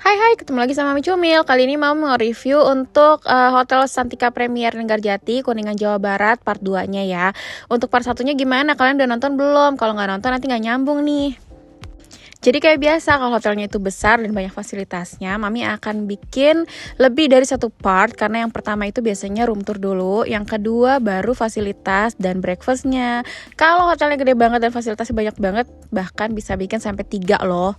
Hai, ketemu lagi sama Mami Cumil. Kali ini mau nge-review untuk Hotel Santika Premier Linggarjati, Kuningan, Jawa Barat, part 2-nya ya. Untuk part 1-nya gimana? Kalian udah nonton belum? Kalau nggak nonton nanti nggak nyambung nih. Jadi kayak biasa, kalau hotelnya itu besar dan banyak fasilitasnya, Mami akan bikin lebih dari satu part. Karena yang pertama itu biasanya room tour dulu, yang kedua baru fasilitas dan breakfastnya. Kalau hotelnya gede banget dan fasilitasnya banyak banget, bahkan bisa bikin sampai 3 loh.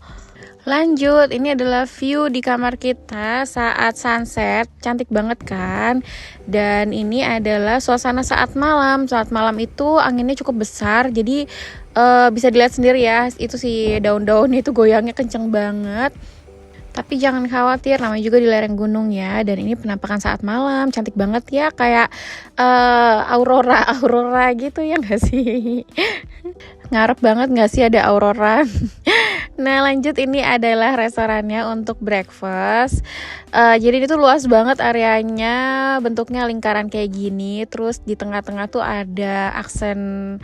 Lanjut, ini adalah view di kamar kita saat sunset, cantik banget kan? Dan ini adalah suasana saat malam. Saat malam itu anginnya cukup besar, jadi bisa dilihat sendiri ya. Itu si daun-daun itu goyangnya kenceng banget. Tapi jangan khawatir, namanya juga di lereng gunung ya. Dan ini penampakan saat malam, cantik banget ya, kayak aurora gitu ya nggak sih? Ngarep banget nggak sih ada aurora? Nah lanjut, ini adalah restorannya untuk breakfast. Jadi ini tuh luas banget areanya, bentuknya lingkaran kayak gini. Terus di tengah-tengah tuh ada aksen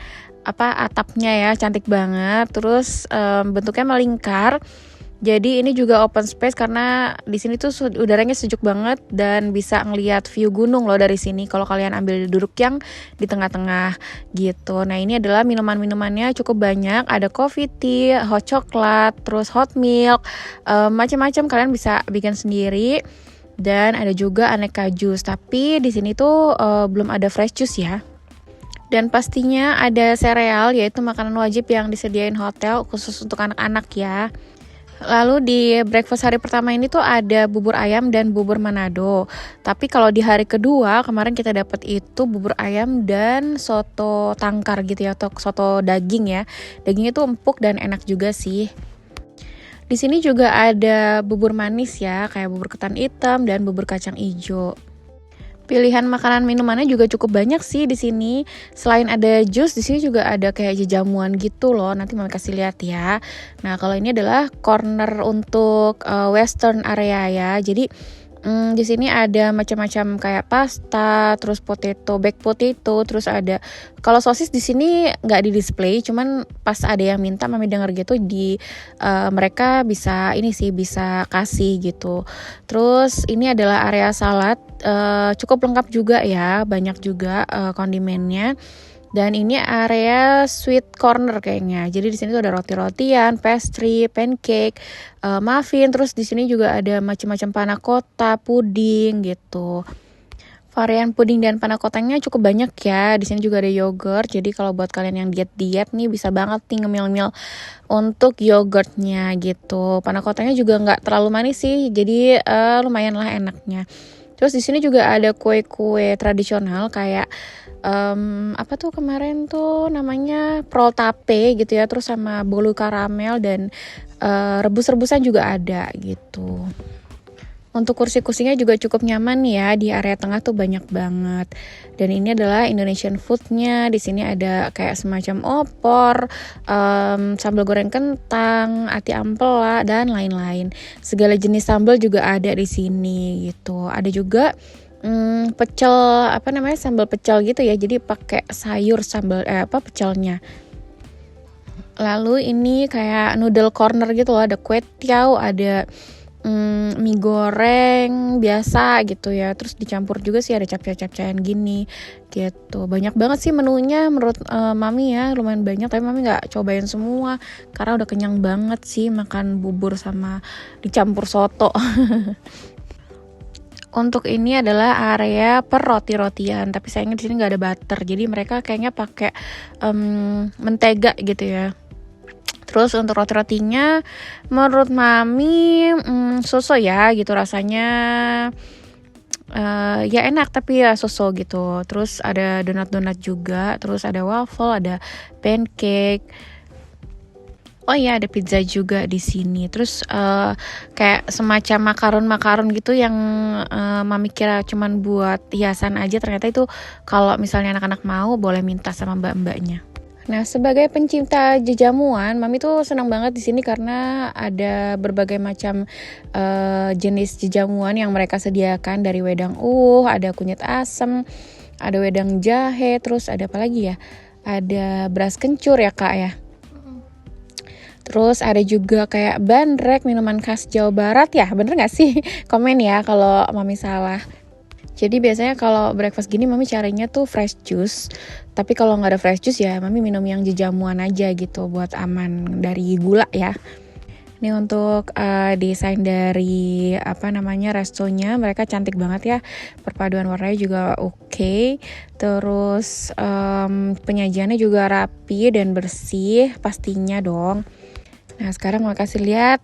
atapnya ya, cantik banget. Terus bentuknya melingkar. Jadi ini juga open space karena di sini tuh udaranya sejuk banget dan bisa ngelihat view gunung loh dari sini kalau kalian ambil duduk yang di tengah-tengah gitu. Nah ini adalah minuman-minumannya cukup banyak, ada coffee tea, hot chocolate, terus hot milk, macam-macam kalian bisa bikin sendiri. Dan ada juga aneka jus, tapi di sini tuh belum ada fresh juice ya. Dan pastinya ada sereal, yaitu makanan wajib yang disediain hotel khusus untuk anak-anak ya. Lalu di breakfast hari pertama ini tuh ada bubur ayam dan bubur Manado. Tapi kalau di hari kedua kemarin kita dapat itu bubur ayam dan soto tangkar gitu ya, atau soto daging ya. Dagingnya tuh empuk dan enak juga sih. Di sini juga ada bubur manis ya, kayak bubur ketan hitam dan bubur kacang hijau. Pilihan makanan minumannya juga cukup banyak sih di sini. Selain ada jus, di sini juga ada kayak jamuan gitu loh. Nanti mau kasih lihat ya. Nah, kalau ini adalah corner untuk western area ya. Jadi di sini ada macam-macam kayak pasta, terus baked potato, terus ada kalau sosis di sini nggak di display, cuman pas ada yang minta Mami denger gitu di mereka bisa bisa kasih gitu. Terus ini adalah area salad, cukup lengkap juga ya, banyak juga kondimennya. Dan ini area sweet corner kayaknya. Jadi di sini tuh ada roti-rotian, pastry, pancake, muffin. Terus di sini juga ada macam-macam panna cotta, puding gitu. Varian puding dan panna cottanya cukup banyak ya. Di sini juga ada yogurt. Jadi kalau buat kalian yang diet-diet nih bisa banget nih ngemil-ngemil untuk yogurtnya gitu. Panna cottanya juga nggak terlalu manis sih. Jadi lumayan lah enaknya. Terus di sini juga ada kue-kue tradisional kayak kemarin tuh namanya prol tape gitu ya, terus sama bolu karamel dan rebus-rebusan juga ada gitu. Untuk kursi-kursinya juga cukup nyaman ya, di area tengah tuh banyak banget. Dan ini adalah Indonesian foodnya. Di sini ada kayak semacam opor, sambal goreng kentang, ati ampela dan lain-lain. Segala jenis sambal juga ada di sini gitu. Ada juga pecel sambal pecel gitu ya. Jadi pakai sayur sambal pecelnya. Lalu ini kayak noodle corner gitu loh, ada kue tiaw, ada mie goreng biasa gitu ya, terus dicampur juga sih ada capcay-capcayan gini gitu. Banyak banget sih menunya menurut Mami ya, lumayan banyak, tapi Mami nggak cobain semua karena udah kenyang banget sih makan bubur sama dicampur soto. Untuk ini adalah area per roti-rotian, tapi sayangnya di sini nggak ada butter, jadi mereka kayaknya pakai mentega gitu ya. Terus untuk roti-rotinya menurut Mami so-so ya gitu rasanya, ya enak tapi ya so-so gitu. Terus ada donat-donat juga, terus ada waffle, ada pancake. Oh iya, ada pizza juga di sini. Terus kayak semacam makaron gitu yang Mami kira cuman buat hiasan aja, ternyata itu kalau misalnya anak-anak mau boleh minta sama mbak-mbaknya. Nah, sebagai pencinta jajamuan, Mami tuh senang banget di sini karena ada berbagai macam jenis jajamuan yang mereka sediakan, dari wedang ada kunyit asem, ada wedang jahe, terus ada apa lagi ya? Ada beras kencur ya, Kak ya. Terus ada juga kayak bandrek, minuman khas Jawa Barat ya, bener gak sih? Komen ya kalau Mami salah. Jadi biasanya kalau breakfast gini Mami carinya tuh fresh juice. Tapi kalau nggak ada fresh juice ya Mami minum yang jejamuan aja gitu buat aman dari gula ya. Ini untuk desain dari restonya, mereka cantik banget ya. Perpaduan warnanya juga oke. Terus penyajiannya juga rapi dan bersih pastinya dong. Nah sekarang mau kasih lihat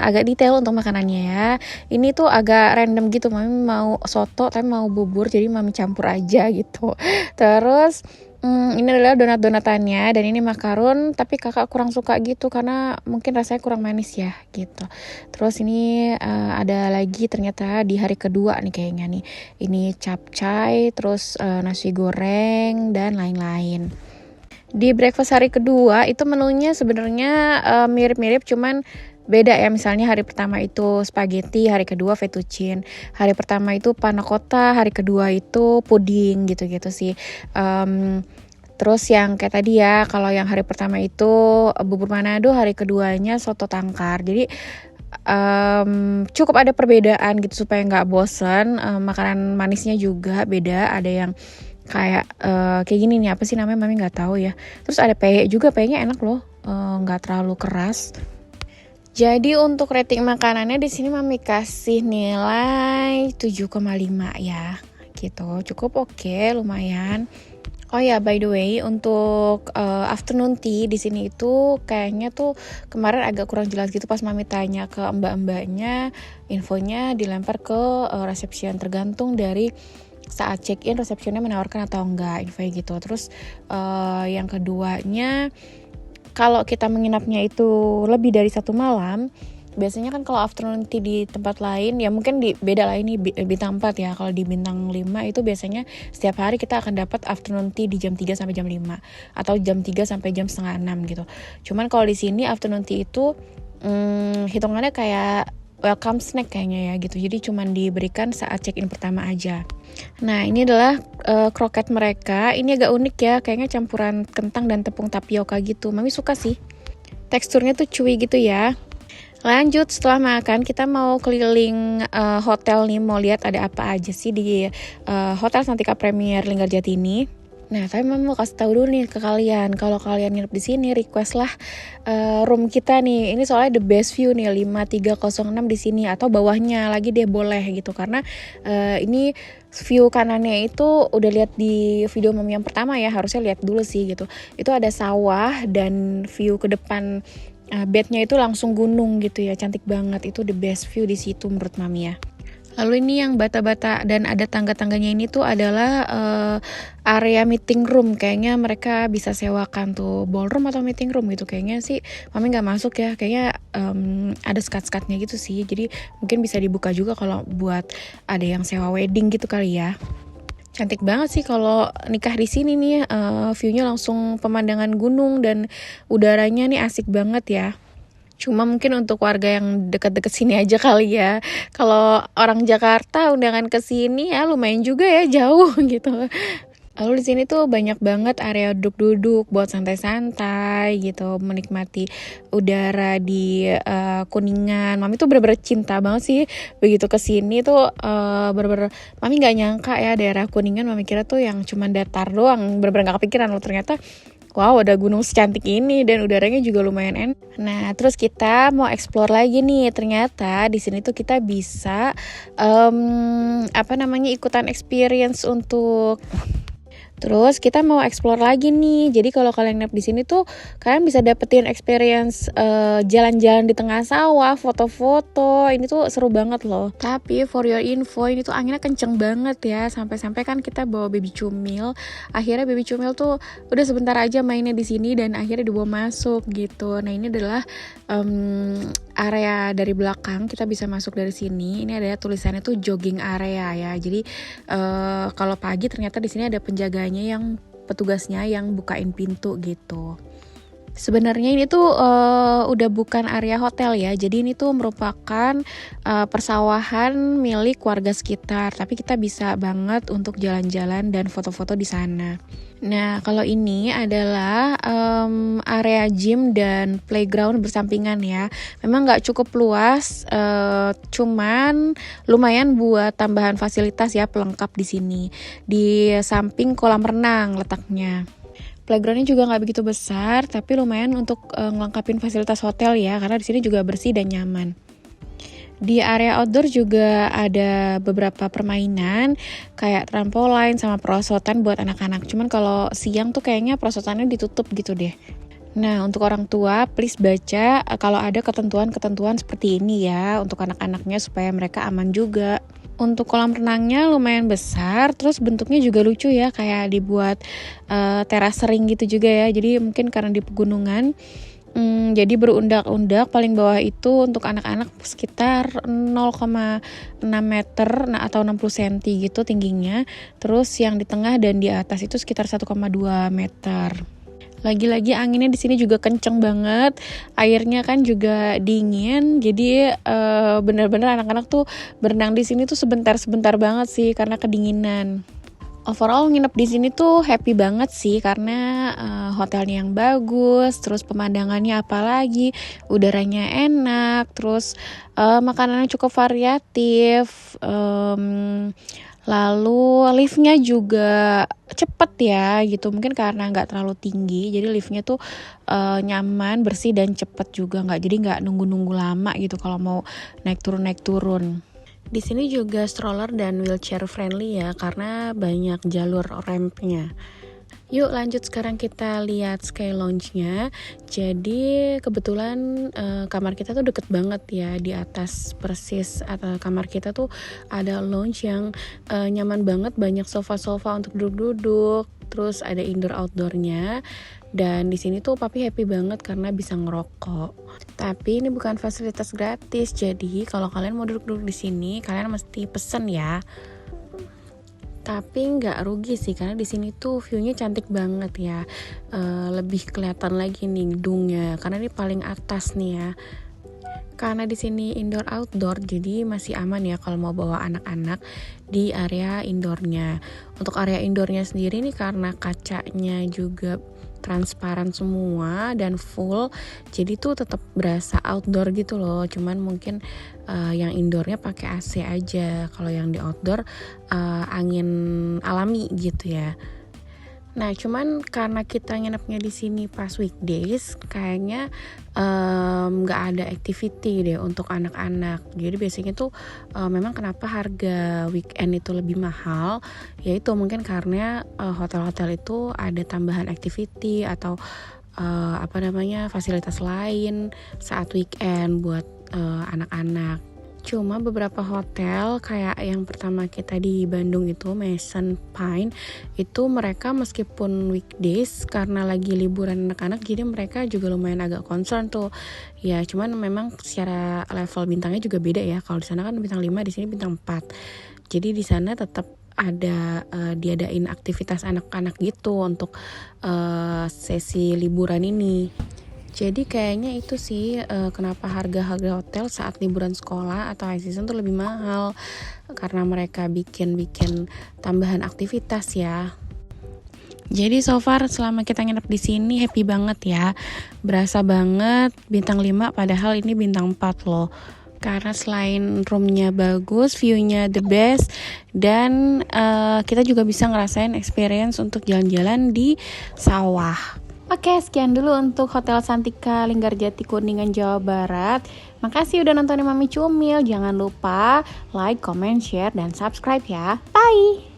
agak detail untuk makanannya ya. Ini tuh agak random gitu, Mami mau soto tapi mau bubur, jadi Mami campur aja gitu. Terus ini adalah donat-donatannya, dan ini makaron tapi kakak kurang suka gitu karena mungkin rasanya kurang manis ya gitu. Terus ini ada lagi ternyata di hari kedua nih kayaknya nih. Ini capcay, terus nasi goreng dan lain-lain. Di breakfast hari kedua itu menunya sebenarnya mirip-mirip, cuman beda ya. Misalnya hari pertama itu spaghetti, hari kedua fettuccine. Hari pertama itu panna cotta, hari kedua itu puding gitu-gitu sih. Terus yang kayak tadi ya, kalau yang hari pertama itu bubur Manado, hari keduanya soto tangkar. Jadi cukup ada perbedaan gitu supaya nggak bosen. Makanan manisnya juga beda, ada yang kayak gini nih, apa sih namanya Mami nggak tahu ya. Terus ada peye juga, peyenya enak loh, nggak terlalu keras. Jadi untuk rating makanannya di sini Mami kasih nilai 7,5 ya gitu, cukup oke, lumayan. Oh ya, by the way, untuk afternoon tea di sini itu kayaknya tuh kemarin agak kurang jelas gitu pas Mami tanya ke mbak-mbaknya, infonya dilempar ke resepsi, tergantung dari saat check-in resepsionnya menawarkan atau enggak info gitu. Terus yang keduanya, kalau kita menginapnya itu lebih dari 1 malam, biasanya kan kalau afternoon tea di tempat lain ya mungkin beda lah, ini bintang 4 ya. Kalau di bintang 5 itu biasanya setiap hari kita akan dapat afternoon tea di jam 3 sampai jam 5 atau jam 3 sampai jam setengah 6 gitu. Cuman kalau di sini afternoon tea itu hitungannya kayak welcome snack kayaknya ya gitu. Jadi cuman diberikan saat check-in pertama aja. Nah ini adalah kroket mereka. Ini agak unik ya, kayaknya campuran kentang dan tepung tapioka gitu. Mami suka sih, teksturnya tuh chewy gitu ya. Lanjut, setelah makan kita mau keliling hotel nih, mau lihat ada apa aja sih di Hotel Santika Premier Linggarjati ini. Nah, tapi Mama mau kasih tahu dulu nih ke kalian, kalau kalian nginep di sini request lah room kita nih. Ini soalnya the best view nih, 5306 di sini atau bawahnya lagi deh boleh gitu, karena ini view kanannya itu udah lihat di video Mami yang pertama ya, harusnya lihat dulu sih gitu. Itu ada sawah dan view ke depan bednya itu langsung gunung gitu ya, cantik banget. Itu the best view di situ menurut Mami ya. Lalu ini yang bata-bata dan ada tangga-tangganya ini tuh adalah area meeting room. Kayaknya mereka bisa sewakan tuh ballroom atau meeting room gitu. Kayaknya sih Mami nggak masuk ya. Kayaknya ada skat-skatnya gitu sih. Jadi mungkin bisa dibuka juga kalau buat ada yang sewa wedding gitu kali ya. Cantik banget sih kalau nikah di sini nih. View-nya langsung pemandangan gunung dan udaranya nih asik banget ya. Cuma mungkin untuk warga yang dekat-dekat sini aja kali ya. Kalau orang Jakarta undangan ke sini ya lumayan juga ya, jauh gitu. Lalu di sini tuh banyak banget area duduk-duduk buat santai-santai gitu, menikmati udara di Kuningan. Mami tuh bener-bener cinta banget sih begitu ke sini tuh, bener-bener Mami nggak nyangka ya daerah Kuningan. Mami kira tuh yang cuman datar doang, bener-bener nggak kepikiran loh ternyata. Wow, ada gunung secantik ini dan udaranya juga lumayan enak. Nah, terus kita mau explore lagi nih. Ternyata di sini tuh kita bisa ikutan experience untuk. Terus kita mau explore lagi nih. Jadi kalau kalian nginep di sini tuh kalian bisa dapetin experience jalan-jalan di tengah sawah, foto-foto. Ini tuh seru banget loh. Tapi for your info, ini tuh anginnya kenceng banget ya. Sampai-sampai kan kita bawa baby cumil. Akhirnya baby cumil tuh udah sebentar aja mainnya di sini dan akhirnya dibawa masuk gitu. Nah, ini adalah area dari belakang, kita bisa masuk dari sini. Ini ada tulisannya tuh jogging area ya. Jadi kalau pagi ternyata di sini ada penjaganya yang petugasnya yang bukain pintu gitu. Sebenarnya ini tuh udah bukan area hotel ya, jadi ini tuh merupakan persawahan milik warga sekitar. Tapi kita bisa banget untuk jalan-jalan dan foto-foto di sana. Nah, kalau ini adalah area gym dan playground bersampingan ya. Memang nggak cukup luas, cuman lumayan buat tambahan fasilitas ya pelengkap di sini. Di samping kolam renang letaknya. Playgroundnya juga nggak begitu besar, tapi lumayan untuk ngelengkapin fasilitas hotel ya, karena di sini juga bersih dan nyaman. Di area outdoor juga ada beberapa permainan kayak trampolin sama perosotan buat anak-anak. Cuman kalau siang tuh kayaknya perosotannya ditutup gitu deh. Nah, untuk orang tua, please baca kalau ada ketentuan-ketentuan seperti ini ya untuk anak-anaknya supaya mereka aman juga. Untuk kolam renangnya lumayan besar, terus bentuknya juga lucu ya, kayak dibuat teras sering gitu juga ya. Jadi mungkin karena di pegunungan, jadi berundak-undak. Paling bawah itu untuk anak-anak sekitar 0,6 meter atau 60 cm gitu tingginya. Terus yang di tengah dan di atas itu sekitar 1,2 meter. Lagi-lagi anginnya di sini juga kenceng banget, airnya kan juga dingin, jadi benar-benar anak-anak tuh berenang di sini tuh sebentar-sebentar banget sih karena kedinginan. Overall nginep di sini tuh happy banget sih karena hotelnya yang bagus, terus pemandangannya apalagi, udaranya enak, terus makanannya cukup variatif. Lalu liftnya juga cepet ya gitu, mungkin karena nggak terlalu tinggi, jadi liftnya tuh nyaman, bersih dan cepet juga, jadi nggak nunggu-nunggu lama gitu kalau mau naik turun. Di sini juga stroller dan wheelchair friendly ya, karena banyak jalur rampnya. Yuk lanjut sekarang kita lihat Sky Lounge-nya. Jadi kebetulan kamar kita tuh deket banget ya, di atas persis atau kamar kita tuh ada lounge yang nyaman banget, banyak sofa-sofa untuk duduk-duduk. Terus ada indoor outdoornya. Dan di sini tuh papi happy banget karena bisa ngerokok. Tapi ini bukan fasilitas gratis. Jadi kalau kalian mau duduk-duduk di sini, kalian mesti pesen ya. Tapi nggak rugi sih karena di sini tuh view-nya cantik banget ya. Lebih kelihatan lagi nih gedungnya karena ini paling atas nih ya. Karena di sini indoor outdoor, jadi masih aman ya kalau mau bawa anak-anak di area indoornya. Untuk area indoornya sendiri nih karena kacanya juga transparan semua dan full, jadi tuh tetap berasa outdoor gitu loh. Cuman mungkin yang indoornya pakai AC aja, kalau yang di outdoor angin alami gitu ya. Nah, cuman karena kita nginepnya di sini pas weekdays, kayaknya nggak ada activity deh untuk anak-anak. Jadi biasanya tuh memang kenapa harga weekend itu lebih mahal, yaitu mungkin karena hotel-hotel itu ada tambahan activity atau fasilitas lain saat weekend buat anak-anak. Cuma beberapa hotel kayak yang pertama kita di Bandung itu Maison Pine, itu mereka meskipun weekdays karena lagi liburan anak-anak, jadi mereka juga lumayan agak concern tuh ya. Cuman memang secara level bintangnya juga beda ya. Kalau di sana kan bintang 5, di sini bintang 4. Jadi di sana tetap ada diadain aktivitas anak-anak gitu untuk sesi liburan ini. Jadi kayaknya itu sih kenapa harga-harga hotel saat liburan sekolah atau high season tuh lebih mahal, karena mereka bikin tambahan aktivitas ya. Jadi so far selama kita nginep di sini happy banget ya. Berasa banget bintang 5 padahal ini bintang 4 loh. Karena selain roomnya bagus, view-nya the best, dan kita juga bisa ngerasain experience untuk jalan-jalan di sawah. Oke, sekian dulu untuk Hotel Santika Linggarjati Kuningan, Jawa Barat. Makasih udah nontonin Mami Cumil. Jangan lupa like, comment, share, dan subscribe ya. Bye!